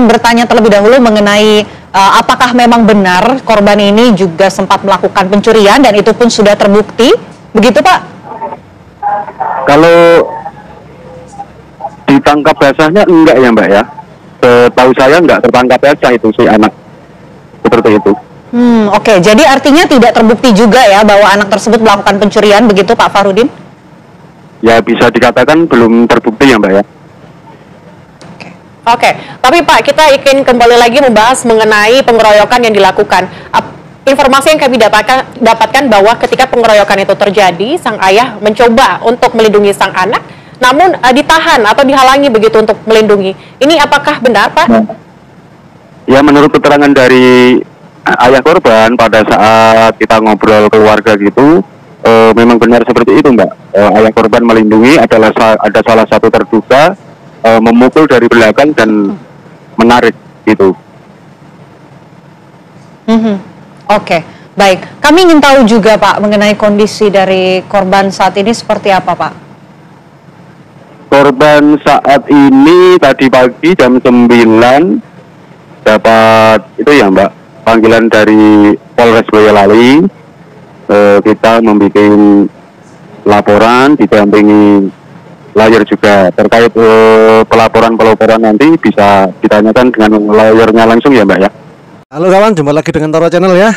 bertanya terlebih dahulu mengenai apakah memang benar korban ini juga sempat melakukan pencurian dan itu pun sudah terbukti, begitu Pak? Kalau ditangkap basahnya enggak ya Mbak ya. Tahu saya enggak tertangkap basah itu si anak. Seperti itu. Oke. Jadi artinya tidak terbukti juga ya bahwa anak tersebut melakukan pencurian, begitu Pak Farudin? Ya bisa dikatakan belum terbukti ya Mbak ya. Oke, tapi Pak, kita ingin kembali lagi membahas mengenai pengeroyokan yang dilakukan. Informasi yang kami dapatkan bahwa ketika pengeroyokan itu terjadi, sang ayah mencoba untuk melindungi sang anak, namun ditahan atau dihalangi begitu untuk melindungi. Ini apakah benar, Pak? Ya, menurut keterangan dari ayah korban pada saat kita ngobrol keluarga gitu, memang benar seperti itu Mbak. Ayah korban melindungi ada salah satu terduga memukul dari belakang dan menarik gitu. Oke, baik. Kami ingin tahu juga Pak mengenai kondisi dari korban saat ini seperti apa Pak? Korban saat ini tadi pagi jam 9 dapat itu ya Mbak, panggilan dari Polres Boyolali. Kita membuat laporan didampingi lawyer juga terkait pelaporan nanti bisa ditanyakan dengan lawyernya langsung ya Mbak ya. Halo kawan, jumpa lagi dengan Toro Channel ya.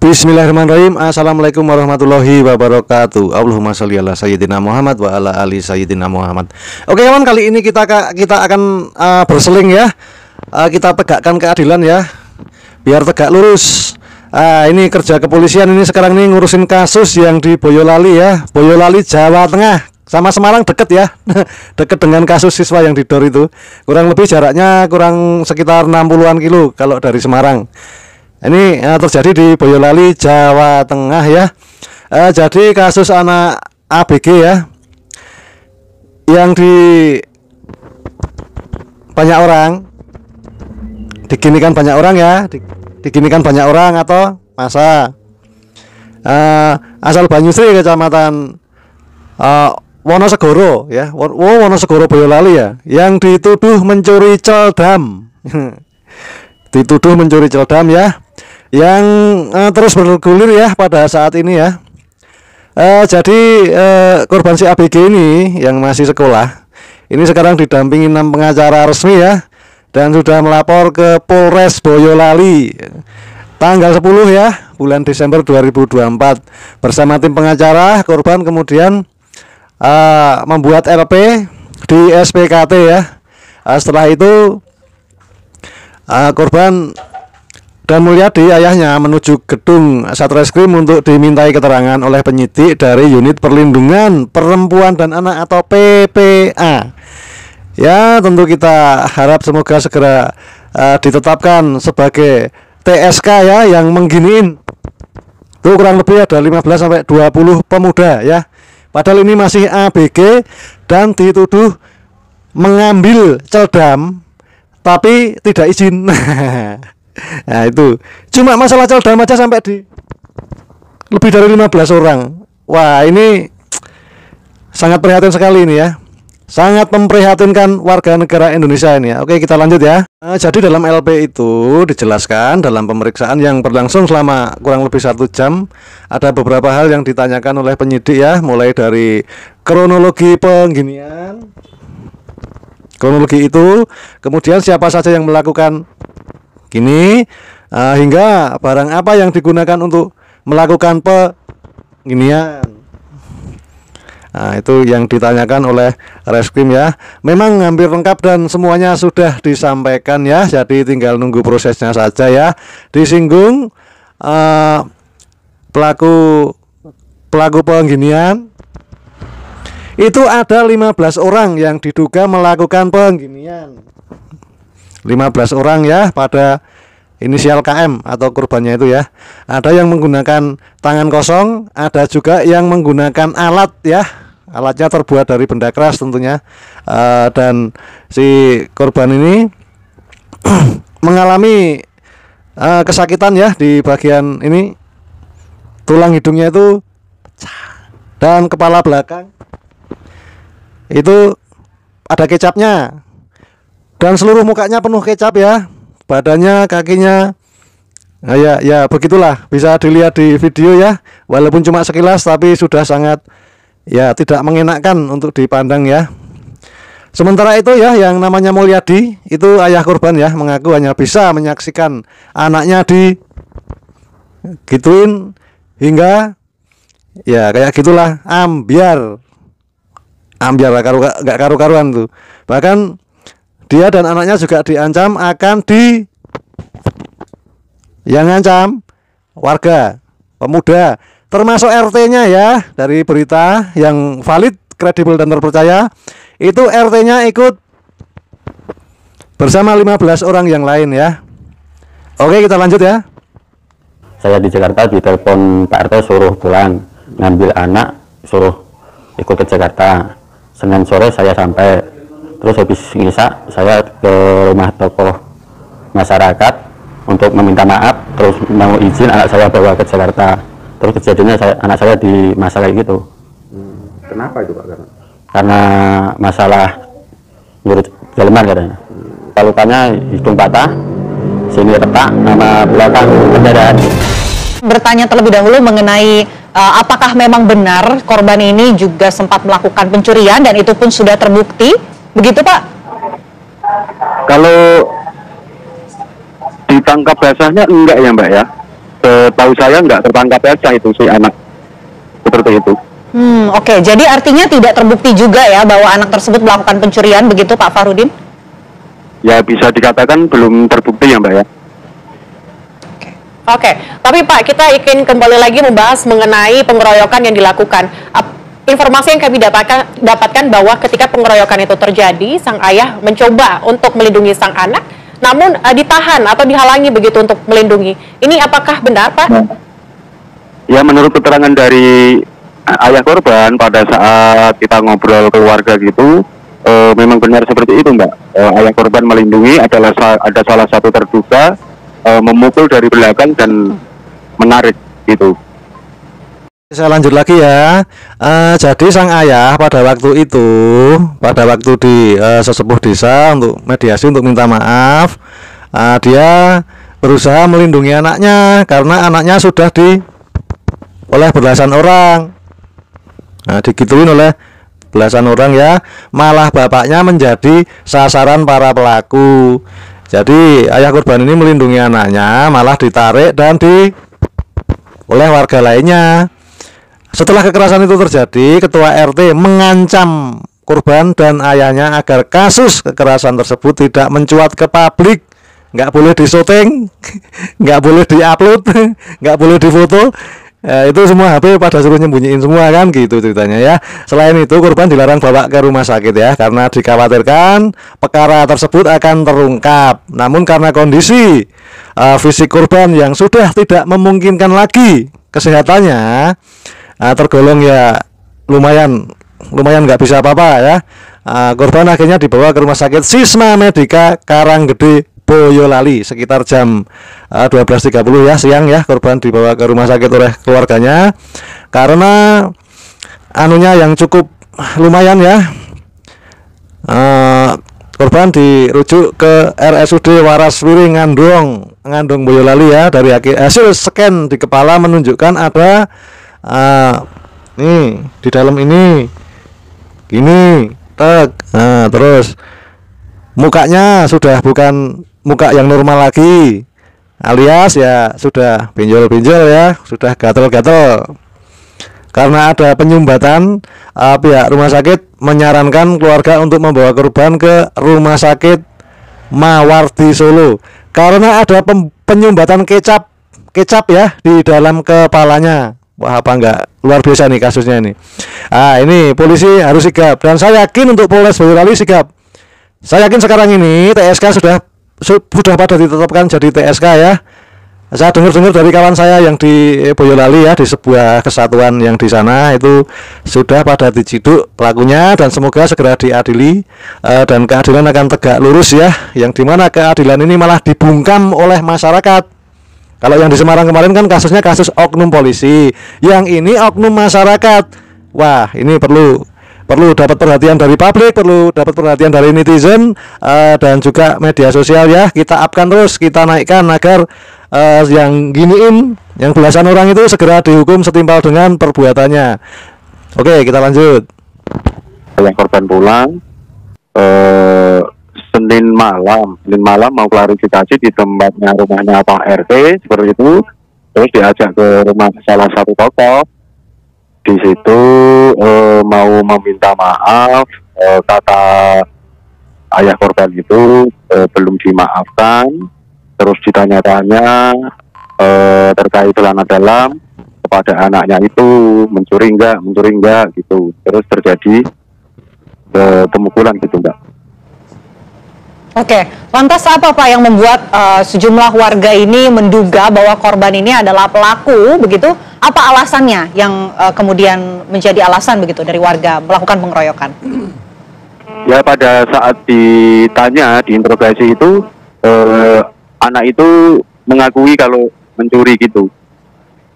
Bismillahirrahmanirrahim. Assalamualaikum warahmatullahi wabarakatuh. Allahumma sholli ala sayyidina Muhammad wa ala ali sayyidina Muhammad. Oke kawan, kali ini kita akan berseling ya. Kita tegakkan keadilan ya, biar tegak lurus. Ini kerja kepolisian ini sekarang ini ngurusin kasus yang di Boyolali ya, Boyolali Jawa Tengah, sama Semarang deket ya. Deket dengan kasus siswa yang didor itu. Kurang lebih jaraknya kurang sekitar 60-an kilo kalau dari Semarang. Ini terjadi di Boyolali Jawa Tengah ya. Jadi kasus anak ABG ya, yang banyak orang diginikan banyak orang ya, diginikan banyak orang atau masa asal Banyusri kecamatan Wonosegoro ya, Wonosegoro Boyolali ya, yang dituduh mencuri celdam. Dituduh mencuri celdam ya, yang terus bergulir ya pada saat ini ya. Jadi korban si ABG ini yang masih sekolah ini sekarang didampingi 6 pengacara resmi ya, dan sudah melapor ke Polres Boyolali tanggal 10 ya, bulan Desember 2024 bersama tim pengacara. Korban kemudian membuat LP di SPKT ya. Setelah itu korban dan Mulyadi ayahnya menuju gedung Satreskrim untuk dimintai keterangan oleh penyidik dari Unit Perlindungan Perempuan dan Anak atau PPA. Ya, tentu kita harap semoga segera ditetapkan sebagai TSK ya, yang mengginiin. Itu kurang lebih ada 15 sampai 20 pemuda ya. Padahal ini masih ABG dan dituduh mengambil celdam tapi tidak izin. Nah, itu. Cuma masalah celdam aja sampai di lebih dari 15 orang. Wah, ini sangat prihatin sekali ini ya. Sangat memprihatinkan warga negara Indonesia ini ya. Oke, kita lanjut ya. Jadi dalam LP itu dijelaskan dalam pemeriksaan yang berlangsung selama kurang lebih 1 jam, ada beberapa hal yang ditanyakan oleh penyidik ya, mulai dari kronologi pengginian, kronologi itu, kemudian siapa saja yang melakukan gini, hingga barang apa yang digunakan untuk melakukan pengginian. Nah, itu yang ditanyakan oleh Reskrim ya. Memang hampir lengkap dan semuanya sudah disampaikan ya. Jadi tinggal nunggu prosesnya saja ya. Disinggung pelaku pengginian itu ada 15 orang yang diduga melakukan pengginian. 15 orang ya, pada inisial KM atau korbannya itu ya. Ada yang menggunakan tangan kosong, ada juga yang menggunakan alat ya. Alatnya terbuat dari benda keras tentunya. Dan si korban ini mengalami kesakitan ya di bagian ini, tulang hidungnya itu pecah dan kepala belakang itu ada kecapnya. Dan seluruh mukanya penuh kecap ya. Badannya, kakinya. Nah, ya begitulah, bisa dilihat di video ya. Walaupun cuma sekilas tapi sudah sangat ya tidak mengenakkan untuk dipandang ya. Sementara itu ya, yang namanya Mulyadi itu ayah korban ya, mengaku hanya bisa menyaksikan anaknya di gituin hingga ya kayak gitulah, ambiar gak karu-karuan tuh. Bahkan dia dan anaknya juga diancam akan yang ngancam warga, pemuda, termasuk RT-nya ya. Dari berita yang valid, kredibel dan terpercaya, itu RT-nya ikut bersama 15 orang yang lain ya. Oke, kita lanjut ya. Saya di Jakarta ditelepon Pak RT suruh pulang, ngambil anak, suruh ikut ke Jakarta. Senin sore saya sampai, terus habis ngisa saya ke rumah tokoh masyarakat untuk meminta maaf, terus mau izin anak saya bawa ke Jakarta. Terus kejadiannya anak saya di masa kayak gitu. Kenapa itu Pak? Karena masalah nyurut daleman katanya. Lukanya hidung patah, sini retak, nama belakang kendaraan. Bertanya terlebih dahulu mengenai apakah memang benar korban ini juga sempat melakukan pencurian dan itu pun sudah terbukti, begitu Pak? Kalau ditangkap basahnya enggak ya Mbak ya. Setahu saya enggak tertangkap basah itu si anak. Seperti itu. Oke. Jadi artinya tidak terbukti juga ya bahwa anak tersebut melakukan pencurian, begitu Pak Farudin? Ya bisa dikatakan belum terbukti ya Mbak ya. Oke, tapi Pak, kita ingin kembali lagi membahas mengenai pengeroyokan yang dilakukan. Informasi yang kami dapatkan bahwa ketika pengeroyokan itu terjadi, sang ayah mencoba untuk melindungi sang anak, namun ditahan atau dihalangi begitu untuk melindungi. Ini apakah benar, Pak? Ya, menurut keterangan dari ayah korban pada saat kita ngobrol keluarga gitu, memang benar seperti itu Mbak. Ayah korban melindungi ada salah satu terduga memukul dari belakang dan menarik gitu. Saya lanjut lagi ya. Jadi sang ayah pada waktu di sesepuh desa untuk mediasi untuk minta maaf, dia berusaha melindungi anaknya karena anaknya sudah oleh belasan orang. Digituin oleh belasan orang ya, malah bapaknya menjadi sasaran para pelaku. Jadi ayah korban ini melindungi anaknya, malah ditarik dan oleh warga lainnya. Setelah kekerasan itu terjadi, ketua RT mengancam korban dan ayahnya agar kasus kekerasan tersebut tidak mencuat ke publik. Nggak boleh disyuting, nggak boleh diupload, nggak boleh difoto. Itu semua HP pada suruh nyembunyiin semua kan gitu ceritanya ya. Selain itu korban dilarang bawa ke rumah sakit ya, karena dikhawatirkan perkara tersebut akan terungkap. Namun karena kondisi fisik korban yang sudah tidak memungkinkan lagi kesehatannya, tergolong ya lumayan nggak bisa apa-apa ya. Korban akhirnya dibawa ke rumah sakit Sisma Medika Karanggede Boyolali sekitar jam 12.30 ya siang ya. Korban dibawa ke rumah sakit oleh keluarganya karena anunya yang cukup lumayan ya. Korban dirujuk ke RSUD Waraswiri Ngandong Boyolali ya. Dari hasil scan di kepala menunjukkan ada nih di dalam ini gini terus mukanya sudah bukan muka yang normal lagi, alias ya sudah benjol-benjol ya, sudah gatel-gatel. Karena ada penyumbatan, pihak rumah sakit menyarankan keluarga untuk membawa korban ke rumah sakit Mawardi Solo karena ada penyumbatan kecap ya di dalam kepalanya. Wah, apa enggak luar biasa nih kasusnya ini. Ini polisi harus sigap dan saya yakin untuk Polres Boyolali sigap. Saya yakin sekarang ini TSK sudah pada ditetapkan jadi TSK ya. Saya dengar dari kawan saya yang di Boyolali ya, di sebuah kesatuan yang di sana itu sudah pada diciduk pelakunya dan semoga segera diadili dan keadilan akan tegak lurus ya. Yang dimana keadilan ini malah dibungkam oleh masyarakat. Kalau yang di Semarang kemarin kan kasusnya kasus oknum polisi, yang ini oknum masyarakat. Wah, ini perlu perlu dapat perhatian dari publik, perlu dapat perhatian dari netizen dan juga media sosial ya. Kita upkan terus, kita naikkan agar yang giniin, yang belasan orang itu segera dihukum setimpal dengan perbuatannya. Oke, kita lanjut. Yang korban pulang Senin malam mau klarifikasi di tempatnya rumahnya Pak RT seperti itu, terus diajak ke rumah salah satu tokoh. Di situ mau meminta maaf, kata ayah korban itu belum dimaafkan, terus ditanya-tanya terkait celana dalam kepada anaknya itu mencuri enggak gitu, terus terjadi pemukulan gitu Mbak. Oke, lantas apa Pak yang membuat sejumlah warga ini menduga bahwa korban ini adalah pelaku begitu? Apa alasannya yang kemudian menjadi alasan begitu dari warga melakukan pengeroyokan? Ya pada saat ditanya, diinterogasi itu anak itu mengakui kalau mencuri gitu.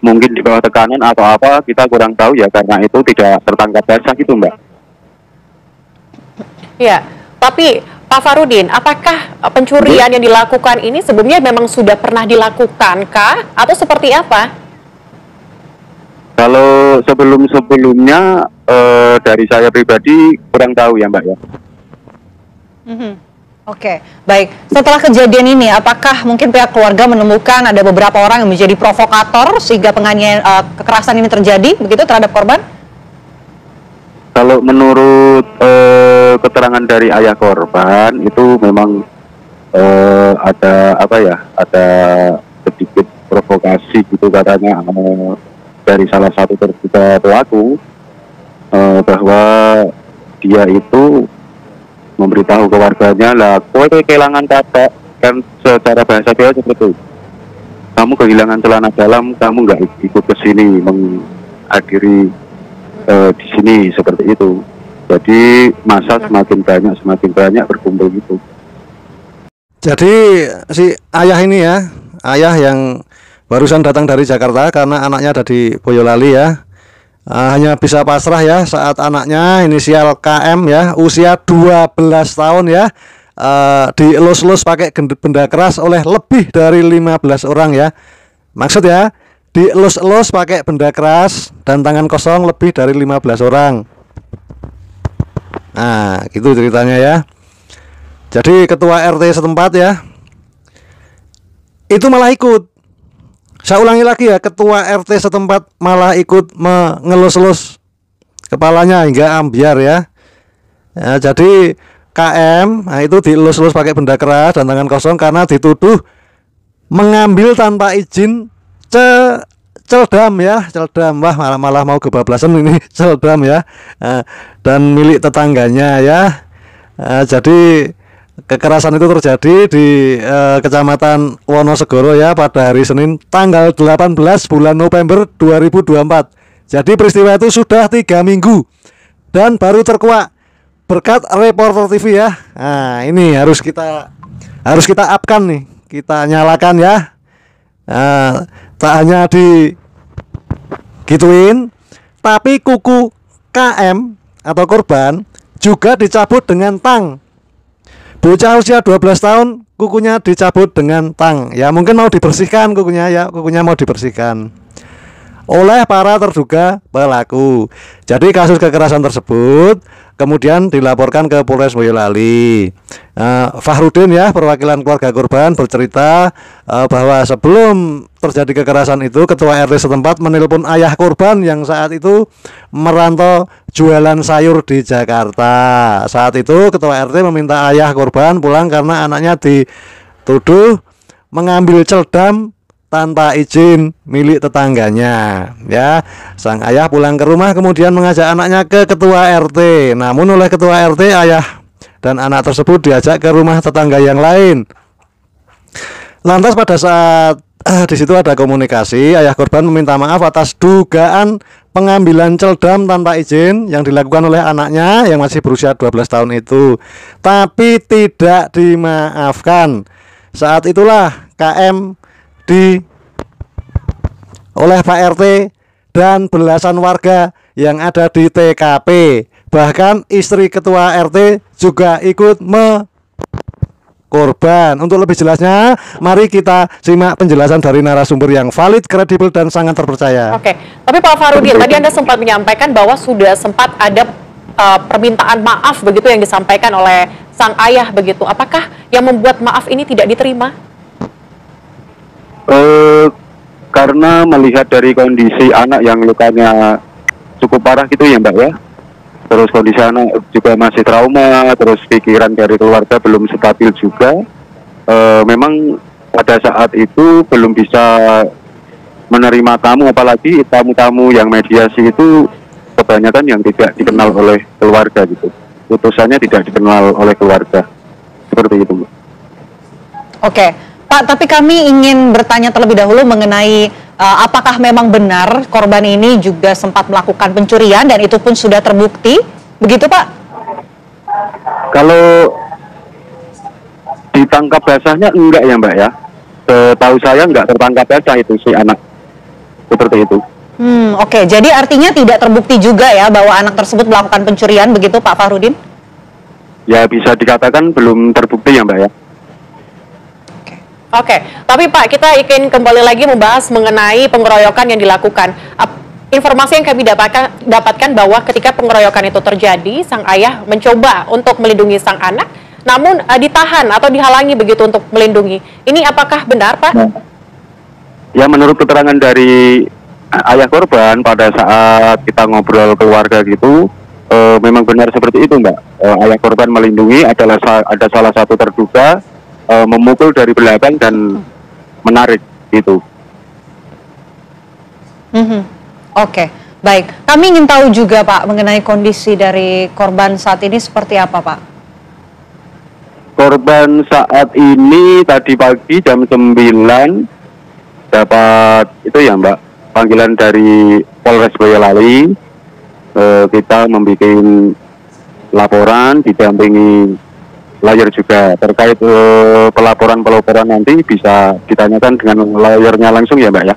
Mungkin di bawah tekanan atau apa, kita kurang tahu ya, karena itu tidak tertangkap basah gitu Mbak. Ya, tapi Pak Farudin, apakah pencurian yang dilakukan ini sebelumnya memang sudah pernah dilakukan kah? Atau seperti apa? Kalau sebelum-sebelumnya dari saya pribadi kurang tahu ya Mbak ya. Oke, baik. Setelah kejadian ini, apakah mungkin pihak keluarga menemukan ada beberapa orang yang menjadi provokator sehingga penganiayaan kekerasan ini terjadi begitu terhadap korban? Kalau menurut keterangan dari ayah korban itu memang ada apa ya, ada sedikit provokasi gitu katanya dari salah satu terduga pelaku bahwa dia itu memberitahu ke warganya lah, kowe kehilangan kakak, kan secara bahasa Jawa seperti itu. Kamu kehilangan celana dalam, kamu nggak ikut ke sini menghadiri di sini seperti itu. Jadi masa semakin banyak berkumpul gitu. Jadi si ayah ini ya, ayah yang barusan datang dari Jakarta karena anaknya ada di Boyolali ya, hanya bisa pasrah ya saat anaknya inisial KM ya, usia 12 tahun ya, dielus-elus pakai benda keras oleh lebih dari 15 orang ya. Maksud ya, dielus-elus pakai benda keras dan tangan kosong lebih dari 15 orang. Nah, gitu ceritanya ya. Jadi ketua RT setempat ya, itu malah ikut. Saya ulangi lagi ya, ketua RT setempat malah ikut mengelus-elus kepalanya hingga ambiar ya. Jadi KM itu dielus-elus pakai benda keras dan tangan kosong karena dituduh mengambil tanpa izin celdam ya, celdam. Wah, malah mau kebablasan ini, celdam ya. Dan milik tetangganya ya. Jadi kekerasan itu terjadi di Kecamatan Wonosegoro ya pada hari Senin tanggal 18 bulan November 2024. Jadi peristiwa itu sudah 3 minggu dan baru terkuak berkat Reporter TV ya. Nah, ini harus kita upkan nih, kita nyalakan ya. Tak hanya di gituin, tapi kuku KM atau korban juga dicabut dengan tang. Bocah usia 12 tahun kukunya dicabut dengan tang. Ya mungkin mau dibersihkan kukunya ya, kukunya mau dibersihkan oleh para terduga pelaku. Jadi kasus kekerasan tersebut kemudian dilaporkan ke Polres Boyolali. Fahrudin ya, perwakilan keluarga korban bercerita bahwa sebelum terjadi kekerasan itu ketua RT setempat menelpon ayah korban yang saat itu merantau jualan sayur di Jakarta. Saat itu ketua RT meminta ayah korban pulang karena anaknya dituduh mengambil celdam tanpa izin milik tetangganya ya. Sang ayah pulang ke rumah kemudian mengajak anaknya ke ketua RT. Namun oleh ketua RT, ayah dan anak tersebut diajak ke rumah tetangga yang lain. Lantas pada saat di situ ada komunikasi, ayah korban meminta maaf atas dugaan pengambilan celdam tanpa izin yang dilakukan oleh anaknya yang masih berusia 12 tahun itu, tapi tidak dimaafkan. Saat itulah KM oleh Pak RT dan belasan warga yang ada di TKP Bahkan istri ketua RT juga ikut korban. Untuk lebih jelasnya, mari kita simak penjelasan dari narasumber yang valid, kredibel, dan sangat terpercaya. Oke, tapi Pak Farudin, tadi Anda sempat menyampaikan bahwa sudah sempat ada permintaan maaf begitu yang disampaikan oleh sang ayah begitu. Apakah yang membuat maaf ini tidak diterima? Karena melihat dari kondisi anak yang lukanya cukup parah gitu ya Mbak ya. Terus kondisi anak juga masih trauma, terus pikiran dari keluarga belum stabil juga. Memang pada saat itu belum bisa menerima tamu, apalagi tamu-tamu yang mediasi itu kebanyakan yang tidak dikenal oleh keluarga gitu. Putusannya tidak dikenal oleh keluarga. Seperti itu. Oke, Pak, tapi kami ingin bertanya terlebih dahulu mengenai apakah memang benar korban ini juga sempat melakukan pencurian dan itu pun sudah terbukti, begitu Pak? Kalau ditangkap basahnya enggak ya Mbak ya. Setahu saya enggak tertangkap basah itu si anak. Seperti itu. Oke, jadi artinya tidak terbukti juga ya bahwa anak tersebut melakukan pencurian, begitu Pak Farudin? Ya bisa dikatakan belum terbukti ya Mbak ya. Oke, tapi Pak, kita ingin kembali lagi membahas mengenai pengeroyokan yang dilakukan. Informasi yang kami dapatkan bahwa ketika pengeroyokan itu terjadi, sang ayah mencoba untuk melindungi sang anak, namun ditahan atau dihalangi begitu untuk melindungi. Ini apakah benar, Pak? Ya, menurut keterangan dari ayah korban pada saat kita ngobrol keluarga gitu, memang benar seperti itu Mbak. Ayah korban melindungi adalah ada salah satu terduga memukul dari belakang dan menarik gitu. Oke, baik. Kami ingin tahu juga Pak mengenai kondisi dari korban saat ini seperti apa Pak? Korban saat ini tadi pagi jam 9 dapat itu ya Mbak, panggilan dari Polres Boyolali. Kita membuat laporan didampingi lawyer juga. Terkait pelaporan nanti bisa ditanyakan dengan lawyernya langsung ya Mbak ya.